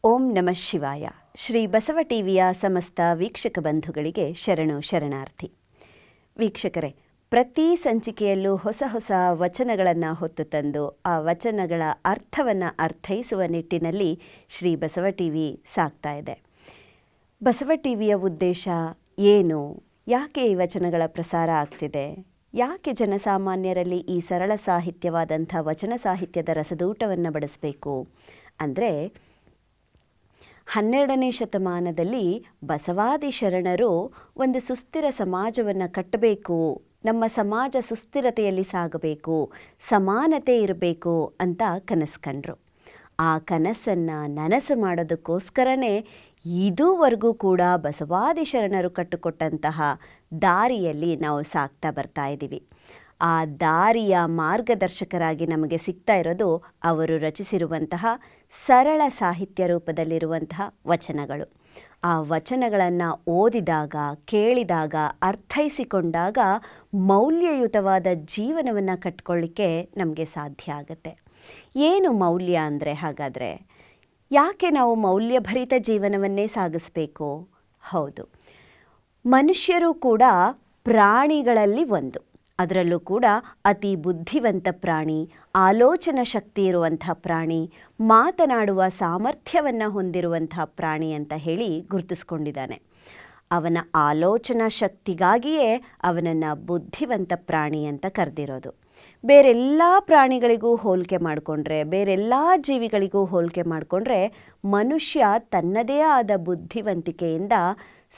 ಓಂ ನಮಃ ಶಿವಾಯ. ಶ್ರೀ ಬಸವ ಟಿವಿಯ ಸಮಸ್ತ ವೀಕ್ಷಕ ಬಂಧುಗಳಿಗೆ ಶರಣು ಶರಣಾರ್ಥಿ. ವೀಕ್ಷಕರೇ, ಪ್ರತಿ ಸಂಚಿಕೆಯಲ್ಲೂ ಹೊಸ ಹೊಸ ವಚನಗಳನ್ನು ಹೊತ್ತು ತಂದು ಆ ವಚನಗಳ ಅರ್ಥವನ್ನು ಅರ್ಥೈಸುವ ನಿಟ್ಟಿನಲ್ಲಿ ಶ್ರೀ ಬಸವ ಟಿವಿ ಸಾಗ್ತಾ ಇದೆ. ಬಸವ ಟಿವಿಯ ಉದ್ದೇಶ ಏನು? ಯಾಕೆ ಈ ವಚನಗಳ ಪ್ರಸಾರ ಆಗ್ತಿದೆ? ಯಾಕೆ ಜನಸಾಮಾನ್ಯರಲ್ಲಿ ಈ ಸರಳ ಸಾಹಿತ್ಯವಾದಂಥ ವಚನ ಸಾಹಿತ್ಯದ ರಸದೂಟವನ್ನು ಬಡಿಸಬೇಕು ಅಂದರೆ, 12ನೇ ಶತಮಾನದಲ್ಲಿ ಬಸವಾದಿ ಶರಣರು ಒಂದು ಸುಸ್ಥಿರ ಸಮಾಜವನ್ನು ಕಟ್ಟಬೇಕು, ನಮ್ಮ ಸಮಾಜ ಸುಸ್ಥಿರತೆಯಲ್ಲಿ ಸಾಗಬೇಕು, ಸಮಾನತೆ ಇರಬೇಕು ಅಂತ ಕನಸು ಕಂಡರು. ಆ ಕನಸನ್ನು ನನಸು ಮಾಡೋದಕ್ಕೋಸ್ಕರನೇ ಇದುವರೆಗೂ ಕೂಡ ಬಸವಾದಿ ಶರಣರು ಕಟ್ಟಿಕೊಟ್ಟಂತಹ ದಾರಿಯಲ್ಲಿ ನಾವು ಸಾಗ್ತಾ ಬರ್ತಾ ಇದ್ದೀವಿ. ಆ ದಾರಿಯ ಮಾರ್ಗದರ್ಶಕರಾಗಿ ನಮಗೆ ಸಿಗ್ತಾ ಇರೋದು ಅವರು ರಚಿಸಿರುವಂತಹ ಸರಳ ಸಾಹಿತ್ಯ ರೂಪದಲ್ಲಿರುವಂತಹ ವಚನಗಳು. ಆ ವಚನಗಳನ್ನು ಓದಿದಾಗ, ಕೇಳಿದಾಗ, ಅರ್ಥೈಸಿಕೊಂಡಾಗ ಮೌಲ್ಯಯುತವಾದ ಜೀವನವನ್ನು ಕಟ್ಕೊಳ್ಳಿಕ್ಕೆ ನಮಗೆ ಸಾಧ್ಯ ಆಗುತ್ತೆ. ಏನು ಮೌಲ್ಯ ಅಂದರೆ ಹಾಗಾದರೆ? ಯಾಕೆ ನಾವು ಮೌಲ್ಯಭರಿತ ಜೀವನವನ್ನೇ ಸಾಗಿಸಬೇಕು? ಹೌದು, ಮನುಷ್ಯರು ಕೂಡ ಪ್ರಾಣಿಗಳಲ್ಲಿ ಒಂದು. ಅದರಲ್ಲೂ ಕೂಡ ಅತಿ ಬುದ್ಧಿವಂತ ಪ್ರಾಣಿ, ಆಲೋಚನಾ ಶಕ್ತಿ ಇರುವಂಥ ಪ್ರಾಣಿ, ಮಾತನಾಡುವ ಸಾಮರ್ಥ್ಯವನ್ನು ಹೊಂದಿರುವಂಥ ಪ್ರಾಣಿ ಅಂತ ಹೇಳಿ ಗುರುತಿಸ್ಕೊಂಡಿದ್ದಾನೆ. ಅವನ ಆಲೋಚನಾ ಶಕ್ತಿಗಾಗಿಯೇ ಅವನನ್ನು ಬುದ್ಧಿವಂತ ಪ್ರಾಣಿ ಅಂತ ಕರೆದಿರೋದು. ಬೇರೆಲ್ಲ ಪ್ರಾಣಿಗಳಿಗೂ ಹೋಲಿಕೆ ಮಾಡಿಕೊಂಡ್ರೆ, ಬೇರೆಲ್ಲ ಜೀವಿಗಳಿಗೂ ಹೋಲಿಕೆ ಮಾಡಿಕೊಂಡ್ರೆ, ಮನುಷ್ಯ ತನ್ನದೇ ಆದ ಬುದ್ಧಿವಂತಿಕೆಯಿಂದ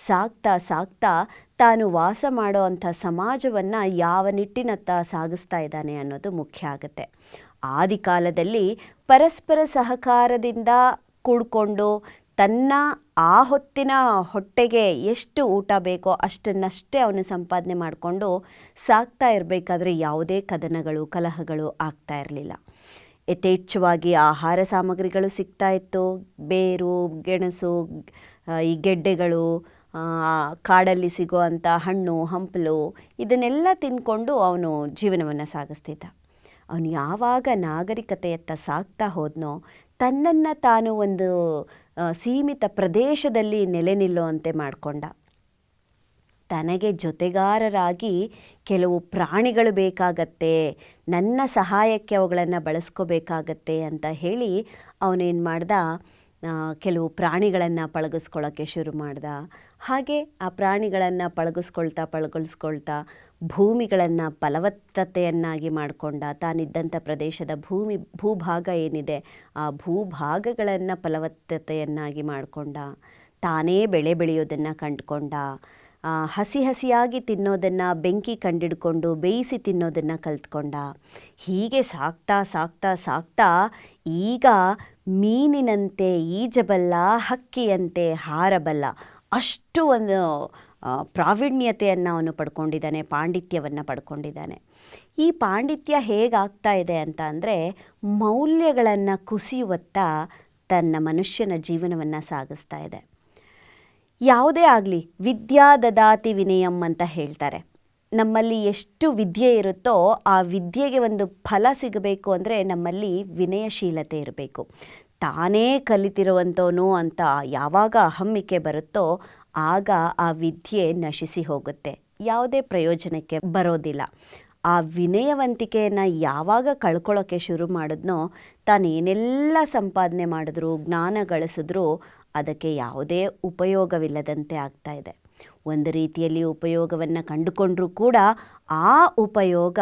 ಸಾಗ್ತಾ ಸಾಗ್ತಾ ತಾನು ವಾಸ ಮಾಡೋ ಅಂಥ ಸಮಾಜವನ್ನು ಯಾವ ನಿಟ್ಟಿನತ್ತ ಸಾಗಿಸ್ತಾ ಇದ್ದಾನೆ ಅನ್ನೋದು ಮುಖ್ಯ ಆಗುತ್ತೆ. ಆದಿಕಾಲದಲ್ಲಿ ಪರಸ್ಪರ ಸಹಕಾರದಿಂದ ಕೂಡಿಕೊಂಡು ತನ್ನ ಆ ಹೊತ್ತಿನ ಹೊಟ್ಟೆಗೆ ಎಷ್ಟು ಊಟ ಬೇಕೋ ಅಷ್ಟನ್ನಷ್ಟೇ ಅವನು ಸಂಪಾದನೆ ಮಾಡಿಕೊಂಡು ಸಾಗ್ತಾ ಇರಬೇಕಾದ್ರೆ ಯಾವುದೇ ಕದನಗಳು, ಕಲಹಗಳು ಆಗ್ತಾ ಇರಲಿಲ್ಲ. ಯಥೇಚ್ಛವಾಗಿ ಆಹಾರ ಸಾಮಗ್ರಿಗಳು ಸಿಗ್ತಾ ಇತ್ತು. ಬೇರು, ಗೆಣಸು, ಈ ಗೆಡ್ಡೆಗಳು, ಕಾಡಲ್ಲಿ ಸಿಗುವಂಥ ಹಣ್ಣು ಹಂಪಲು, ಇದನ್ನೆಲ್ಲ ತಿಂದ್ಕೊಂಡು ಅವನು ಜೀವನವನ್ನು ಸಾಗಿಸ್ತಿದ್ದ. ಅವನು ಯಾವಾಗ ನಾಗರಿಕತೆಯತ್ತ ಸಾಗ್ತಾ ಹೋದ್ನೋ, ತನ್ನನ್ನು ತಾನು ಒಂದು ಸೀಮಿತ ಪ್ರದೇಶದಲ್ಲಿ ನೆಲೆ ನಿಲ್ಲುವಂತೆ ಮಾಡಿಕೊಂಡ. ತನಗೆ ಜೊತೆಗಾರರಾಗಿ ಕೆಲವು ಪ್ರಾಣಿಗಳು ಬೇಕಾಗತ್ತೆ, ನನ್ನ ಸಹಾಯಕ್ಕೆ ಅವುಗಳನ್ನು ಬಳಸ್ಕೋಬೇಕಾಗತ್ತೆ ಅಂತ ಹೇಳಿ ಅವನೇನು ಮಾಡ್ದ, ಕೆಲವು ಪ್ರಾಣಿಗಳನ್ನು ಪಳಗಿಸ್ಕೊಳ್ಳೋಕ್ಕೆ ಶುರು ಮಾಡ್ದ. ಹಾಗೆ ಆ ಪ್ರಾಣಿಗಳನ್ನು ಪಳಗಿಸ್ಕೊಳ್ತಾ ಭೂಮಿಗಳನ್ನು ಫಲವತ್ತತೆಯನ್ನಾಗಿ ಮಾಡಿಕೊಂಡ. ತಾನಿದ್ದಂಥ ಪ್ರದೇಶದ ಭೂಭಾಗ ಏನಿದೆ ಆ ಭೂಭಾಗಗಳನ್ನು ಫಲವತ್ತತೆಯನ್ನಾಗಿ ಮಾಡಿಕೊಂಡ. ತಾನೇ ಬೆಳೆ ಬೆಳೆಯೋದನ್ನು ಕಂಡುಕೊಂಡ. ಹಸಿಯಾಗಿ ತಿನ್ನೋದನ್ನು ಬೆಂಕಿ ಕಂಡಿಡ್ಕೊಂಡು ಬೇಯಿಸಿ ತಿನ್ನೋದನ್ನು ಕಲ್ತ್ಕೊಂಡ. ಹೀಗೆ ಸಾಗ್ತಾ ಸಾಗ್ತಾ ಸಾಗ್ತಾ ಈಗ ಮೀನಿನಂತೆ ಈಜಬಲ್ಲ, ಹಕ್ಕಿಯಂತೆ ಹಾರಬಲ್ಲ, ಅಷ್ಟು ಒಂದು ಪ್ರಾವೀಣ್ಯತೆಯನ್ನು ಅವನು ಪಡ್ಕೊಂಡಿದ್ದಾನೆ, ಪಾಂಡಿತ್ಯವನ್ನು ಪಡ್ಕೊಂಡಿದ್ದಾನೆ. ಈ ಪಾಂಡಿತ್ಯ ಹೇಗಾಗ್ತಾ ಇದೆ ಅಂತ ಅಂದರೆ, ಮೌಲ್ಯಗಳನ್ನು ಕುಸಿಯುವತ್ತ ತನ್ನ ಮನುಷ್ಯನ ಜೀವನವನ್ನು ಸಾಗಿಸ್ತಾ ಇದೆ. ಯಾವುದೇ ಆಗಲಿ, ವಿದ್ಯಾ ದದಾತಿ ವಿನಯಂ ಅಂತ ಹೇಳ್ತಾರೆ. ನಮ್ಮಲ್ಲಿ ಎಷ್ಟು ವಿದ್ಯೆ ಇರುತ್ತೋ ಆ ವಿದ್ಯೆಗೆ ಒಂದು ಫಲ ಸಿಗಬೇಕು ಅಂದರೆ ನಮ್ಮಲ್ಲಿ ವಿನಯಶೀಲತೆ ಇರಬೇಕು. ತಾನೇ ಕಲಿತಿರುವಂಥವನು ಅಂತ ಯಾವಾಗ ಅಹಮ್ಮಿಕೆ ಬರುತ್ತೋ ಆಗ ಆ ವಿದ್ಯೆ ನಶಿಸಿ ಹೋಗುತ್ತೆ, ಯಾವುದೇ ಪ್ರಯೋಜನಕ್ಕೆ ಬರೋದಿಲ್ಲ. ಆ ವಿನಯವಂತಿಕೆಯನ್ನು ಯಾವಾಗ ಕಳ್ಕೊಳ್ಳೋಕ್ಕೆ ಶುರು ಮಾಡಿದ್ನೋ, ತಾನೇನೆಲ್ಲ ಸಂಪಾದನೆ ಮಾಡಿದ್ರು, ಜ್ಞಾನ ಗಳಿಸಿದ್ರೂ ಅದಕ್ಕೆ ಯಾವುದೇ ಉಪಯೋಗವಿಲ್ಲದಂತೆ ಆಗ್ತಾ ಇದೆ. ಒಂದು ರೀತಿಯಲ್ಲಿ ಉಪಯೋಗವನ್ನು ಕಂಡುಕೊಂಡ್ರೂ ಕೂಡ ಆ ಉಪಯೋಗ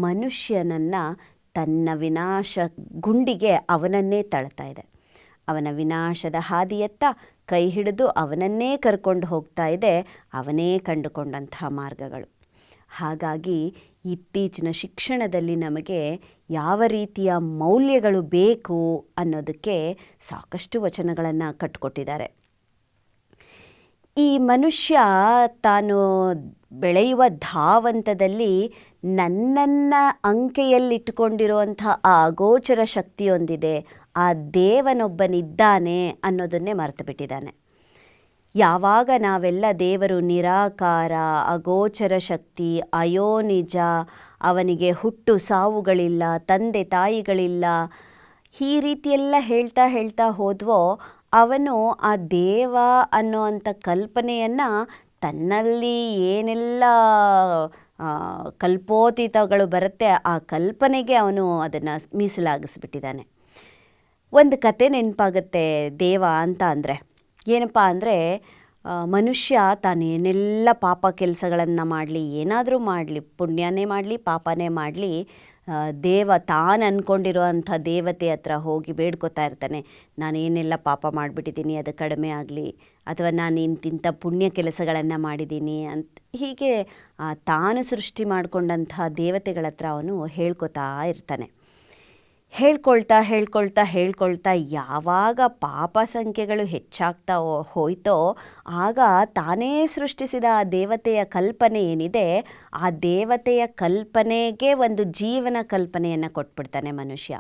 ಮನುಷ್ಯನನ್ನು ತನ್ನ ವಿನಾಶ ಗುಂಡಿಗೆ ಅವನನ್ನೇ ತಳ್ತಾ ಇದೆ. ಅವನ ವಿನಾಶದ ಹಾದಿಯತ್ತ ಕೈ ಹಿಡಿದು ಅವನನ್ನೇ ಕರ್ಕೊಂಡು ಹೋಗ್ತಾ ಇದೆ, ಅವನೇ ಕಂಡುಕೊಂಡಂತಹ ಮಾರ್ಗಗಳು. ಹಾಗಾಗಿ ಇತ್ತೀಚಿನ ಶಿಕ್ಷಣದಲ್ಲಿ ನಮಗೆ ಯಾವ ರೀತಿಯ ಮೌಲ್ಯಗಳು ಬೇಕು ಅನ್ನೋದಕ್ಕೆ ಸಾಕಷ್ಟು ವಚನಗಳನ್ನು ಕಟ್ಟಿಕೊಟ್ಟಿದ್ದಾರೆ. ಈ ಮನುಷ್ಯ ತಾನು ಬೆಳೆಯುವ ಧಾವಂತದಲ್ಲಿ ನನ್ನನ್ನು ಅಂಕೆಯಲ್ಲಿಟ್ಟುಕೊಂಡಿರುವಂಥ ಆ ಅಗೋಚರ ಶಕ್ತಿಯೊಂದಿದೆ, ಆ ದೇವನೊಬ್ಬನಿದ್ದಾನೆ ಅನ್ನೋದನ್ನೇ ಮರೆತು ಬಿಟ್ಟಿದ್ದಾನೆ. ಯಾವಾಗ ನಾವೆಲ್ಲ ದೇವರು ನಿರಾಕಾರ, ಅಗೋಚರ ಶಕ್ತಿ, ಅಯೋನಿಜ, ಅವನಿಗೆ ಹುಟ್ಟು ಸಾವುಗಳಿಲ್ಲ, ತಂದೆ ತಾಯಿಗಳಿಲ್ಲ, ಈ ರೀತಿಯೆಲ್ಲ ಹೇಳ್ತಾ ಹೋದ್ವೋ ಅವನು ಆ ದೇವ ಅನ್ನೋವಂಥ ಕಲ್ಪನೆಯನ್ನು ತನ್ನಲ್ಲಿ ಏನೆಲ್ಲ ಕಲ್ಪೋತೀತಗಳು ಬರುತ್ತೆ ಆ ಕಲ್ಪನೆಗೆ ಅವನು ಅದನ್ನು ಮೀಸಲಾಗಿಸ್ಬಿಟ್ಟಿದ್ದಾನೆ. ಒಂದು ಕತೆ ನೆನಪಾಗುತ್ತೆ ದೇವ ಅಂತ ಅಂದರೆ. ಏನಪ್ಪ ಅಂದರೆ, ಮನುಷ್ಯ ತಾನೇನೆಲ್ಲ ಪಾಪ ಕೆಲಸಗಳನ್ನು ಮಾಡಲಿ, ಏನಾದರೂ ಮಾಡಲಿ, ಪುಣ್ಯನೇ ಮಾಡಲಿ ಪಾಪನೇ ಮಾಡಲಿ, ದೇವ ತಾನು ಅಂದ್ಕೊಂಡಿರುವಂಥ ದೇವತೆ ಹತ್ರ ಹೋಗಿ ಬೇಡ್ಕೋತಾ ಇರ್ತಾನೆ. ನಾನೇನೆಲ್ಲ ಪಾಪ ಮಾಡಿಬಿಟ್ಟಿದ್ದೀನಿ, ಅದು ಕಡಿಮೆ ಆಗಲಿ, ಅಥವಾ ನಾನು ಇಂತಿಂಥ ಪುಣ್ಯ ಕೆಲಸಗಳನ್ನು ಮಾಡಿದ್ದೀನಿ ಅಂತ ಹೀಗೆ ತಾನು ಸೃಷ್ಟಿ ಮಾಡಿಕೊಂಡಂಥ ದೇವತೆಗಳ ಹತ್ರ ಅವನು ಹೇಳ್ಕೊತಾ ಇರ್ತಾನೆ. ಹೇಳ್ಕೊಳ್ತಾ ಯಾವಾಗ ಪಾಪ ಸಂಖ್ಯೆಗಳು ಹೆಚ್ಚಾಗ್ತಾ ಹೋಯ್ತೋ ಆಗ ತಾನೇ ಸೃಷ್ಟಿಸಿದ ಆ ದೇವತೆಯ ಕಲ್ಪನೆ ಏನಿದೆ, ಆ ದೇವತೆಯ ಕಲ್ಪನೆಗೆ ಒಂದು ಜೀವನ ಕಲ್ಪನೆಯನ್ನು ಕೊಟ್ಬಿಡ್ತಾನೆ ಮನುಷ್ಯ.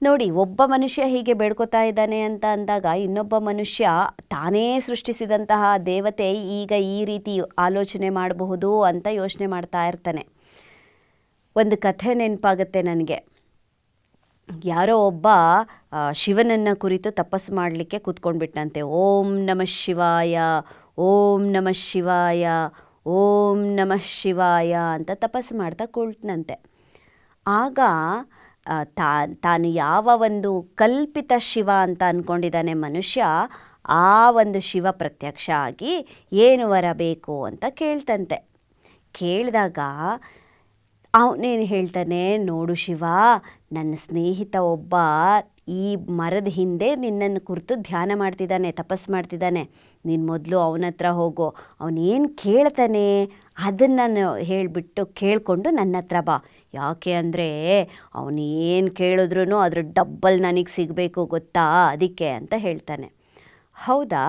ನೋಡಿ, ಒಬ್ಬ ಮನುಷ್ಯ ಹೀಗೆ ಬೇಡ್ಕೋತಾ ಇದ್ದಾನೆ ಅಂತ ಅಂದಾಗ ಇನ್ನೊಬ್ಬ ಮನುಷ್ಯ ತಾನೇ ಸೃಷ್ಟಿಸಿದಂತಹ ದೇವತೆ ಈಗ ಈ ರೀತಿ ಆಲೋಚನೆ ಮಾಡಬಹುದು ಅಂತ ಯೋಚನೆ ಮಾಡ್ತಾ ಇರ್ತಾನೆ. ಒಂದು ಕಥೆ ನೆನಪಾಗುತ್ತೆ ನನಗೆ. ಯಾರೋ ಒಬ್ಬ ಶಿವನನ್ನು ಕುರಿತು ತಪಸ್ಸು ಮಾಡಲಿಕ್ಕೆ ಕೂತ್ಕೊಂಡ್ಬಿಟ್ಟಂತೆ. ಓಂ ನಮಃ ಶಿವಾಯ, ಓಂ ನಮಃ ಶಿವಾಯ, ಓಂ ನಮಃ ಶಿವಾಯ ಅಂತ ತಪಸ್ಸು ಮಾಡ್ತಾ ಕೂಳ್ತನಂತೆ. ಆಗ ತಾನು ಯಾವ ಒಂದು ಕಲ್ಪಿತ ಶಿವ ಅಂತ ಅಂದ್ಕೊಂಡಿದ್ದಾನೆ ಮನುಷ್ಯ, ಆ ಒಂದು ಶಿವ ಪ್ರತ್ಯಕ್ಷ ಆಗಿ ಏನು ವರ ಬೇಕು ಅಂತ ಕೇಳ್ತಂತೆ. ಕೇಳಿದಾಗ ಅವನೇನು ಹೇಳ್ತಾನೆ, ನೋಡು ಶಿವ, ನನ್ನ ಸ್ನೇಹಿತ ಒಬ್ಬ ಈ ಮರದ ಹಿಂದೆ ನಿನ್ನನ್ನು ಕುರಿತು ಧ್ಯಾನ ಮಾಡ್ತಿದ್ದಾನೆ, ತಪಸ್ಸು ಮಾಡ್ತಿದ್ದಾನೆ. ನೀನು ಮೊದಲು ಅವನ ಹತ್ರ ಹೋಗು, ಅವನೇನು ಕೇಳ್ತಾನೆ ಅದನ್ನು ಹೇಳಿಬಿಟ್ಟು ಕೇಳಿಕೊಂಡು ನನ್ನ ಹತ್ರ ಬಾ. ಯಾಕೆ ಅಂದರೆ ಅವನು ಏನು ಕೇಳಿದ್ರೂ ಅದ್ರ ಡಬ್ಬಲ್ ನನಗೆ ಸಿಗಬೇಕು ಗೊತ್ತಾ, ಅದಕ್ಕೆ ಅಂತ ಹೇಳ್ತಾನೆ. ಹೌದಾ,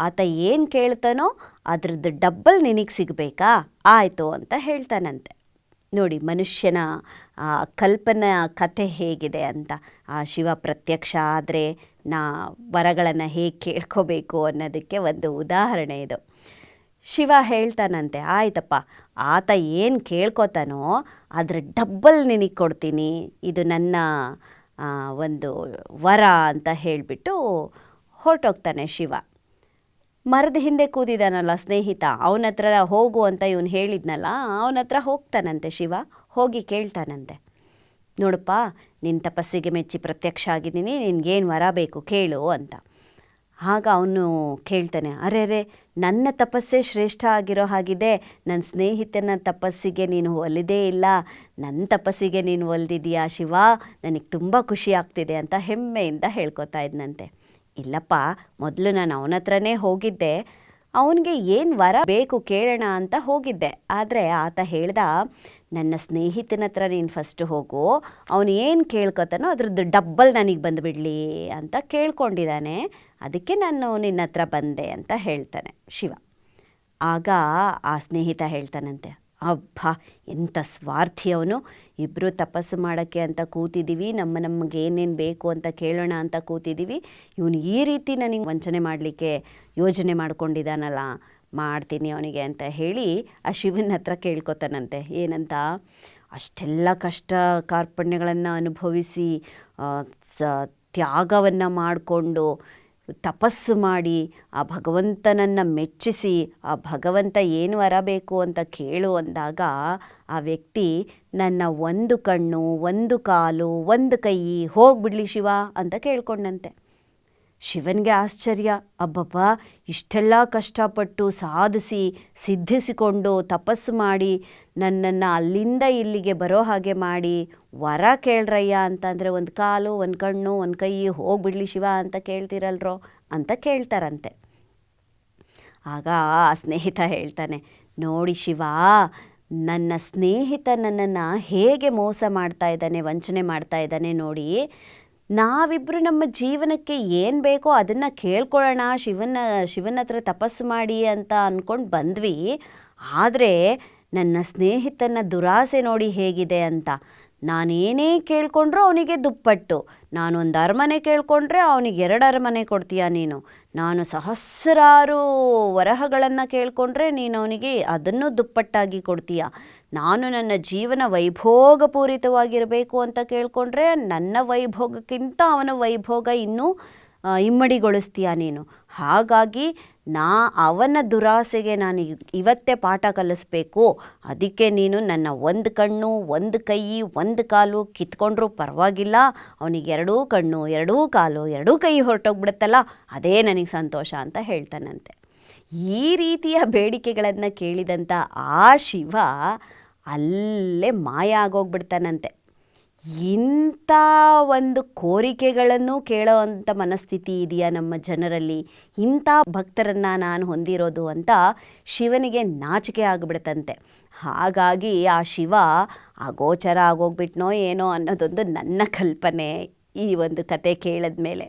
ಆತ ಏನು ಕೇಳ್ತಾನೋ ಅದ್ರದ್ದು ಡಬ್ಬಲ್ ನಿನಗೆ ಸಿಗಬೇಕಾ, ಆಯಿತು ಅಂತ ಹೇಳ್ತಾನಂತೆ. ನೋಡಿ, ಮನುಷ್ಯನ ಕಲ್ಪನಾ ಕಥೆ ಹೇಗಿದೆ ಅಂತ. ಆ ಶಿವ ಪ್ರತ್ಯಕ್ಷ ಆದರೆ ವರಗಳನ್ನು ಹೇಗೆ ಕೇಳ್ಕೋಬೇಕು ಅನ್ನೋದಕ್ಕೆ ಒಂದು ಉದಾಹರಣೆ ಇದು. ಶಿವ ಹೇಳ್ತಾನಂತೆ, ಆಯ್ತಪ್ಪ, ಆತ ಏನು ಕೇಳ್ಕೊತಾನೋ ಅದ್ರ ಡಬ್ಬಲ್ ನಿನಗೆ ಕೊಡ್ತೀನಿ, ಇದು ನನ್ನ ಒಂದು ವರ ಅಂತ ಹೇಳಿಬಿಟ್ಟು ಹೊರಟೋಗ್ತಾನೆ ಶಿವ. ಮರದ ಹಿಂದೆ ಕೂದಿದಾನಲ್ಲ ಸ್ನೇಹಿತ, ಅವನ ಹತ್ರ ಹೋಗು ಅಂತ ಇವನು ಹೇಳಿದ್ನಲ್ಲ, ಅವನ ಹತ್ರ ಹೋಗ್ತಾನಂತೆ ಶಿವ. ಹೋಗಿ ಕೇಳ್ತಾನಂತೆ, ನೋಡಪ್ಪ, ನಿನ್ನ ತಪಸ್ಸಿಗೆ ಮೆಚ್ಚಿ ಪ್ರತ್ಯಕ್ಷ ಆಗಿದ್ದೀನಿ, ನಿನಗೇನು ವರ ಬೇಕು ಕೇಳು ಅಂತ. ಆಗ ಅವನು ಕೇಳ್ತಾನೆ, ಅರೆ, ನನ್ನ ತಪಸ್ಸೇ ಶ್ರೇಷ್ಠ ಆಗಿರೋ ಹಾಗಿದೆ, ನನ್ನ ಸ್ನೇಹಿತನ ತಪಸ್ಸಿಗೆ ನೀನು ಒಲಿದೇ ಇಲ್ಲ, ನನ್ನ ತಪಸ್ಸಿಗೆ ನೀನು ಒಲಿದಿದೆಯಾ ಶಿವ, ನನಗೆ ತುಂಬ ಖುಷಿ ಆಗ್ತಿದೆ ಅಂತ ಹೆಮ್ಮೆಯಿಂದ ಹೇಳ್ಕೊತಾ ಇದ್ನಂತೆ. ಇಲ್ಲಪ್ಪ, ಮೊದಲು ನಾನು ಅವನ ಹತ್ರನೇ ಹೋಗಿದ್ದೆ, ಅವನಿಗೆ ಏನು ವರ ಬೇಕು ಕೇಳೋಣ ಅಂತ ಹೋಗಿದ್ದೆ. ಆದರೆ ಆತ ಹೇಳ್ದ, ನನ್ನ ಸ್ನೇಹಿತನ ಹತ್ರ ನೀನು ಫಸ್ಟ್ ಹೋಗು, ಅವನು ಏನು ಕೇಳ್ಕೊತಾನೋ ಅದ್ರದ್ದು ಡಬ್ಬಲ್ ನನಗೆ ಬಂದುಬಿಡಲಿ ಅಂತ ಕೇಳ್ಕೊಂಡಿದ್ದಾನೆ, ಅದಕ್ಕೆ ನಾನು ನಿನ್ನ ಹತ್ರ ಬಂದೆ ಅಂತ ಹೇಳ್ತಾನೆ ಶಿವ. ಆಗ ಆ ಸ್ನೇಹಿತ ಹೇಳ್ತಾನಂತೆ, ಅಬ್ಬಾ, ಎಂಥ ಸ್ವಾರ್ಥಿ ಅವನು, ಇಬ್ಬರು ತಪಸ್ಸು ಮಾಡೋಕ್ಕೆ ಅಂತ ಕೂತಿದ್ದೀವಿ, ನಮಗೆ ಏನೇನು ಬೇಕು ಅಂತ ಕೇಳೋಣ ಅಂತ ಕೂತಿದ್ದೀವಿ, ಇವನು ಈ ರೀತಿ ನನಗೆ ವಂಚನೆ ಮಾಡಲಿಕ್ಕೆ ಯೋಜನೆ ಮಾಡ್ಕೊಂಡಿದ್ದಾನಲ್ಲ, ಮಾಡ್ತೀನಿ ಅವನಿಗೆ ಅಂತ ಹೇಳಿ ಆ ಶಿವನ ಹತ್ರ ಕೇಳ್ಕೊತಾನಂತೆ. ಏನಂತ, ಅಷ್ಟೆಲ್ಲ ಕಷ್ಟ ಕಾರ್ಪಣ್ಯಗಳನ್ನು ಅನುಭವಿಸಿ ತ್ಯಾಗವನ್ನು ಮಾಡಿಕೊಂಡು ತಪಸ್ಸು ಮಾಡಿ ಆ ಭಗವಂತನನ್ನು ಮೆಚ್ಚಿಸಿ ಆ ಭಗವಂತ ಏನು ವರ ಬೇಕು ಅಂತ ಕೇಳು ಅಂದಾಗ ಆ ವ್ಯಕ್ತಿ, ನನ್ನ ಒಂದು ಕಣ್ಣು, ಒಂದು ಕಾಲು, ಒಂದು ಕೈ ಹೋಗ್ಬಿಡ್ಲಿ ಶಿವ ಅಂತ ಕೇಳ್ಕೊಂಡಂತೆ. ಶಿವನಿಗೆ ಆಶ್ಚರ್ಯ, ಅಬ್ಬಬ್ಬ, ಇಷ್ಟೆಲ್ಲ ಕಷ್ಟಪಟ್ಟು ಸಾಧಿಸಿ ಸಿದ್ಧಿಸಿಕೊಂಡು ತಪಸ್ಸು ಮಾಡಿ ನನ್ನನ್ನು ಅಲ್ಲಿಂದ ಇಲ್ಲಿಗೆ ಬರೋ ಹಾಗೆ ಮಾಡಿ ವರ ಕೇಳ್ರಯ್ಯ ಅಂತಂದರೆ ಒಂದು ಕಾಲು, ಒಂದು ಕಣ್ಣು, ಒಂದು ಕೈ ಹೋಗ್ಬಿಡ್ಲಿ ಶಿವ ಅಂತ ಕೇಳ್ತಿರಲ್ರೋ ಅಂತ ಕೇಳ್ತಾರಂತೆ. ಆಗ ಆ ಸ್ನೇಹಿತ ಹೇಳ್ತಾನೆ, ನೋಡಿ ಶಿವ, ನನ್ನ ಸ್ನೇಹಿತ ನನ್ನನ್ನು ಹೇಗೆ ಮೋಸ ಮಾಡ್ತಾ ಇದ್ದಾನೆ, ವಂಚನೆ ಮಾಡ್ತಾ ಇದ್ದಾನೆ ನೋಡಿ. ನಾವಿಬ್ಬರು ನಮ್ಮ ಜೀವನಕ್ಕೆ ಏನು ಬೇಕೋ ಅದನ್ನು ಕೇಳ್ಕೊಳ್ಳೋಣ, ಶಿವನ ಹತ್ರ ತಪಸ್ಸು ಮಾಡಿ ಅಂತ ಅಂದ್ಕೊಂಡು ಬಂದ್ವಿ. ಆದರೆ ನನ್ನ ಸ್ನೇಹಿತನ ದುರಾಸೆ ನೋಡಿ ಹೇಗಿದೆ ಅಂತ. ನಾನೇನೇ ಕೇಳ್ಕೊಂಡ್ರೂ ಅವನಿಗೆ ದುಪ್ಪಟ್ಟು, ನಾನೊಂದು ಅರಮನೆ ಕೇಳ್ಕೊಂಡ್ರೆ ಅವನಿಗೆ 2 ಅರಮನೆ ಕೊಡ್ತೀಯ ನೀನು, ನಾನು ಸಹಸ್ರಾರು ವರಹಗಳನ್ನು ಕೇಳ್ಕೊಂಡ್ರೆ ನೀನು ಅವನಿಗೆ ಅದನ್ನು ದುಪ್ಪಟ್ಟಾಗಿ ಕೊಡ್ತೀಯ, ನಾನು ನನ್ನ ಜೀವನ ವೈಭೋಗಪೂರಿತವಾಗಿರಬೇಕು ಅಂತ ಕೇಳ್ಕೊಂಡ್ರೆ ನನ್ನ ವೈಭೋಗಕ್ಕಿಂತ ಅವನ ವೈಭೋಗ ಇನ್ನೂ ಇಮ್ಮಡಿಗೊಳಿಸ್ತೀಯ ನೀನು. ಹಾಗಾಗಿ ಅವನ ದುರಾಸೆಗೆ ನಾನು ಇವತ್ತೇ ಪಾಠ ಕಲಿಸ್ಬೇಕು. ಅದಕ್ಕೆ ನೀನು ನನ್ನ ಒಂದು ಕಣ್ಣು, ಒಂದು ಕೈ, ಒಂದು ಕಾಲು ಕಿತ್ಕೊಂಡ್ರೂ ಪರವಾಗಿಲ್ಲ, ಅವನಿಗೆ ಎರಡೂ ಕಣ್ಣು, ಎರಡೂ ಕಾಲು, ಎರಡೂ ಕೈ ಹೊರಟೋಗ್ಬಿಡುತ್ತಲ್ಲ, ಅದೇ ನನಗೆ ಸಂತೋಷ ಅಂತ ಹೇಳ್ತಾನಂತೆ. ಈ ರೀತಿಯ ಬೇಡಿಕೆಗಳನ್ನು ಕೇಳಿದಂಥ ಆ ಶಿವ ಅಲ್ಲೇ ಮಾಯ ಆಗೋಗ್ಬಿಡ್ತಾನಂತೆ. ಇಂಥ ಒಂದು ಕೋರಿಕೆಗಳನ್ನು ಕೇಳೋ ಅಂಥ ಮನಸ್ಥಿತಿ ಇದೆಯಾ ನಮ್ಮ ಜನರಲ್ಲಿ, ಇಂಥ ಭಕ್ತರನ್ನು ನಾನು ಹೊಂದಿರೋದು ಅಂತ ಶಿವನಿಗೆ ನಾಚಿಕೆ ಆಗಿಬಿಡ್ತಂತೆ. ಹಾಗಾಗಿ ಆ ಶಿವ ಅಗೋಚರ ಆಗೋಗ್ಬಿಟ್ನೋ ಏನೋ ಅನ್ನೋದೊಂದು ನನ್ನ ಕಲ್ಪನೆ ಈ ಒಂದು ಕತೆ ಕೇಳಿದ ಮೇಲೆ.